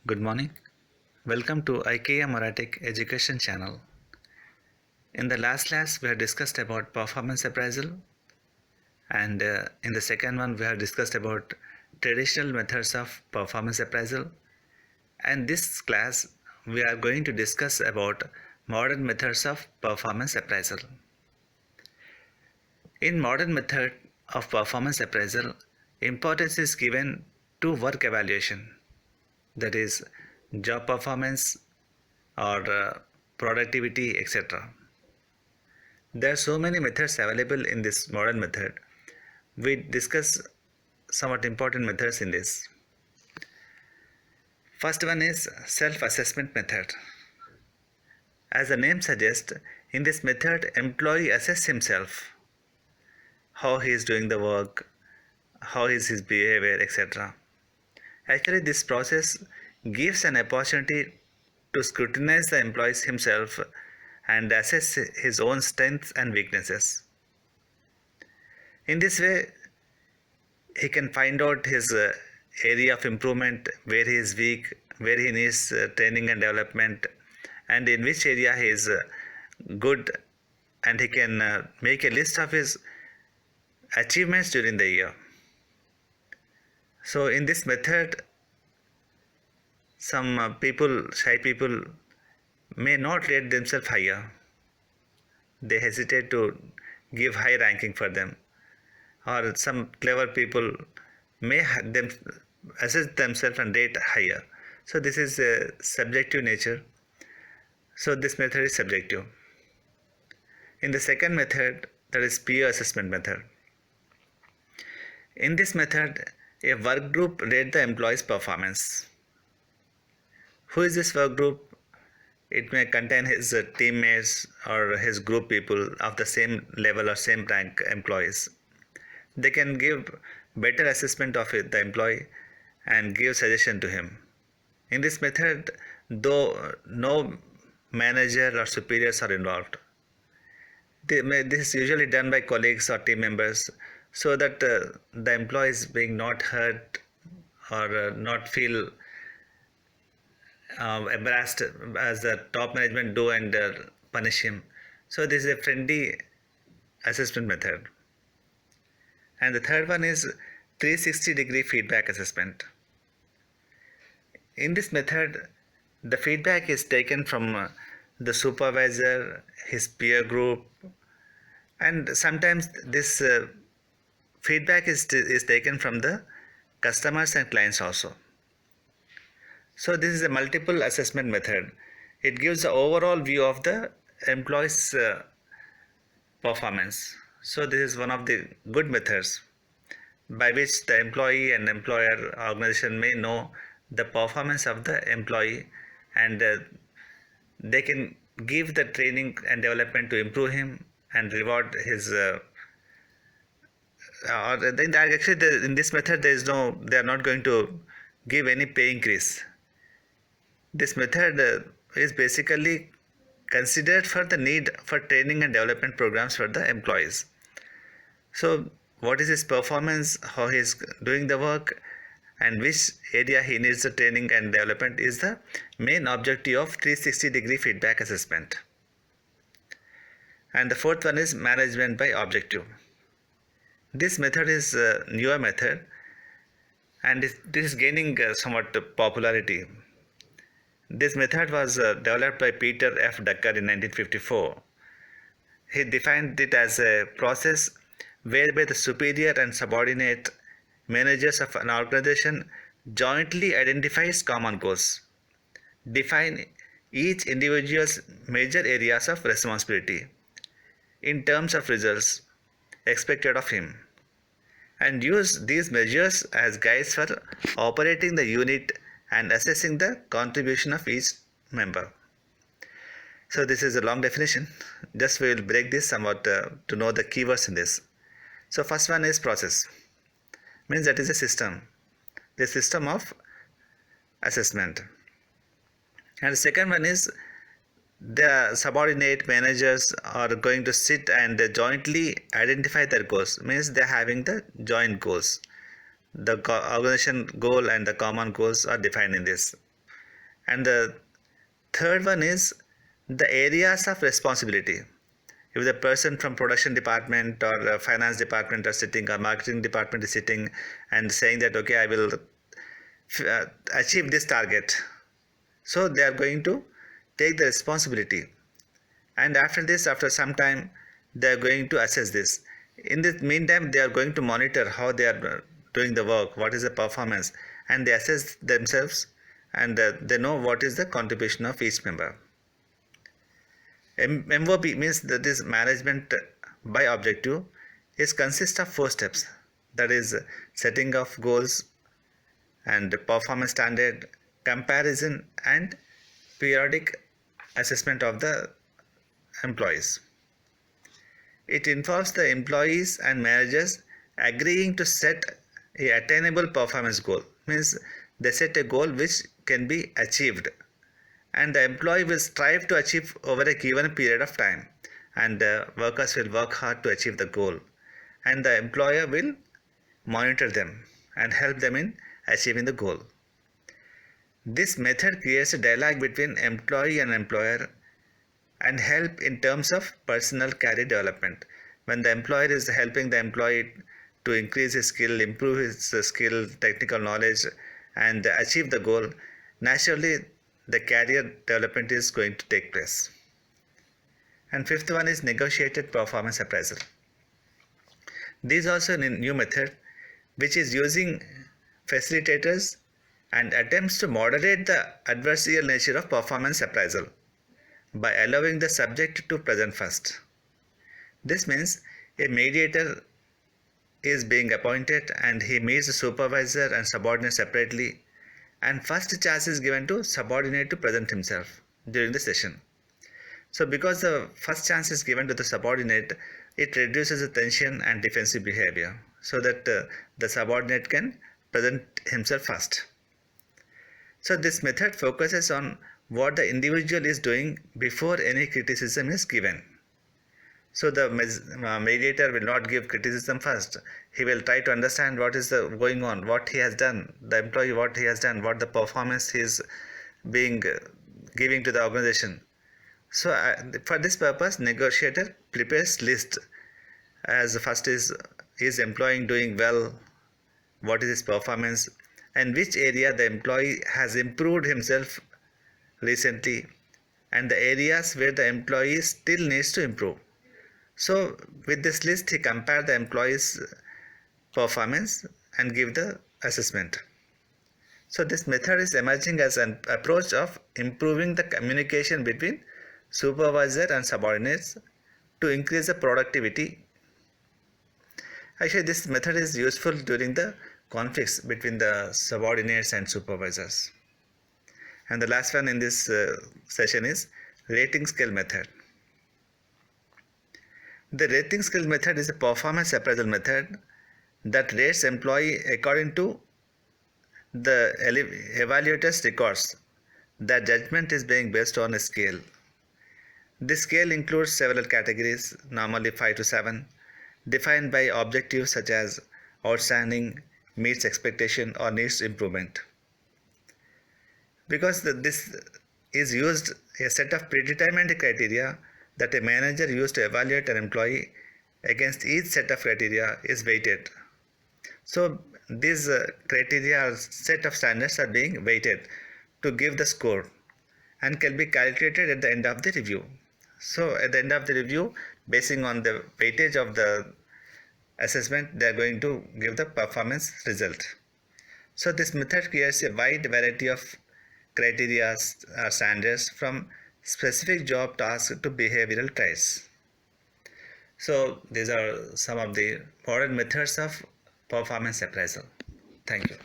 Good morning. Welcome to IKEA Maratic Education Channel. In the last class, we have discussed about performance appraisal, and in the second one, we have discussed about traditional methods of performance appraisal. And this class, we are going to discuss about modern methods of performance appraisal. In modern method of performance appraisal, importance is given to work evaluation, that is, job performance or productivity, etc. There are so many methods available in this modern method. We discuss somewhat important methods in this. First one is self-assessment method. As the name suggests, in this method, employee assess himself, how he is doing the work, how is his behavior, etc. Actually, this process gives an opportunity to scrutinize the employees himself and assess his own strengths and weaknesses. In this way, he can find out his area of improvement, where he is weak, where he needs training and development, and in which area he is good, and he can make a list of his achievements during the year. So in this method, some shy people may not rate themselves higher. They hesitate to give high ranking for them, or some clever people may assess themselves and rate higher. So this is a subjective nature. So this method is subjective. In the second method, that is peer assessment method. In this method, a work group rate the employee's performance. Who is this work group? It may contain his teammates or his group people of the same level or same rank employees. They can give better assessment of the employee and give suggestion to him. In this method, though no manager or superiors are involved, this is usually done by colleagues or team members, so that the employee is being not hurt or not feel embarrassed as the top management do and punish him. So this is a friendly assessment method. And the third one is 360-degree feedback assessment. In this method, the feedback is taken from the supervisor, his peer group, and sometimes this feedback is taken from the customers and clients also. So this is a multiple assessment method. It gives the overall view of the employee's performance. So this is one of the good methods by which the employee and employer organization may know the performance of the employee, and they can give the training and development to improve him and reward his actually in this method they are not going to give any pay increase. This method is basically considered for the need for training and development programs for the employees. So what is his performance, how he is doing the work, and which area he needs the training and development is the main objective of 360-degree feedback assessment. And the fourth one is management by objective. This method is a newer method, and this is gaining somewhat popularity. This method was developed by Peter F. Drucker in 1954. He defined it as a process whereby the superior and subordinate managers of an organization jointly identifies common goals, define each individual's major areas of responsibility in terms of results expected of him, and use these measures as guides for operating the unit and assessing the contribution of each member. So this is a long definition. Just we will break this somewhat to know the keywords in this. So first one is process. Means that is a system. The system of assessment. And the second one is the subordinate managers are going to sit and jointly identify their goals. Means they are having the joint goals. The organization goal and the common goals are defined in this. And the third one is the areas of responsibility. If the person from production department or finance department are sitting or marketing department is sitting and saying that okay, I will achieve this target, so they are going to take the responsibility, and after this, after some time, they are going to assess this. In the meantime, they are going to monitor how they are doing the work, what is the performance, and they assess themselves, and they know what is the contribution of each member. MOP means that this management by objective is consists of 4 steps, that is setting of goals and performance standard, comparison, and periodic assessment of the employees. It involves the employees and managers agreeing to set a attainable performance goal, means they set a goal which can be achieved, and the employee will strive to achieve over a given period of time, and the workers will work hard to achieve the goal, and the employer will monitor them and help them in achieving the goal. This method creates a dialogue between employee and employer and help in terms of personal career development. When the employer is helping the employee to increase his skill, improve his skill, technical knowledge, and achieve the goal, naturally the career development is going to take place. And fifth one is negotiated performance appraisal. This is also a new method which is using facilitators and attempts to moderate the adversarial nature of performance appraisal by allowing the subject to present first. This means a mediator is being appointed and he meets the supervisor and subordinate separately, and first chance is given to subordinate to present himself during the session. So because the first chance is given to the subordinate, it reduces the tension and defensive behavior so that the subordinate can present himself first. So this method focuses on what the individual is doing before any criticism is given. So the mediator will not give criticism first. He will try to understand what is going on, what he has done, the employee what he has done, what the performance he is being giving to the organization. So for this purpose, negotiator prepares list as first is employee doing well, what is his performance, and which area the employee has improved himself recently, and the areas where the employee still needs to improve. So with this list, he compared the employee's performance and give the assessment. So this method is emerging as an approach of improving the communication between supervisor and subordinates to increase the productivity. Actually, this method is useful during the conflicts between the subordinates and supervisors. And the last one in this session is rating scale method. The rating scale method is a performance appraisal method that rates employee according to the evaluator's records. The judgment is being based on a scale. This scale includes several categories, normally 5 to 7, defined by objectives such as outstanding, meets expectation, or needs improvement. Because this is used a set of predetermined criteria that a manager used to evaluate an employee against each set of criteria is weighted. So these criteria or set of standards are being weighted to give the score and can be calculated at the end of the review. So at the end of the review, basing on the weightage of the assessment, they are going to give the performance result. So this method creates a wide variety of criteria or standards from specific job tasks to behavioral traits. So these are some of the modern methods of performance appraisal. Thank you.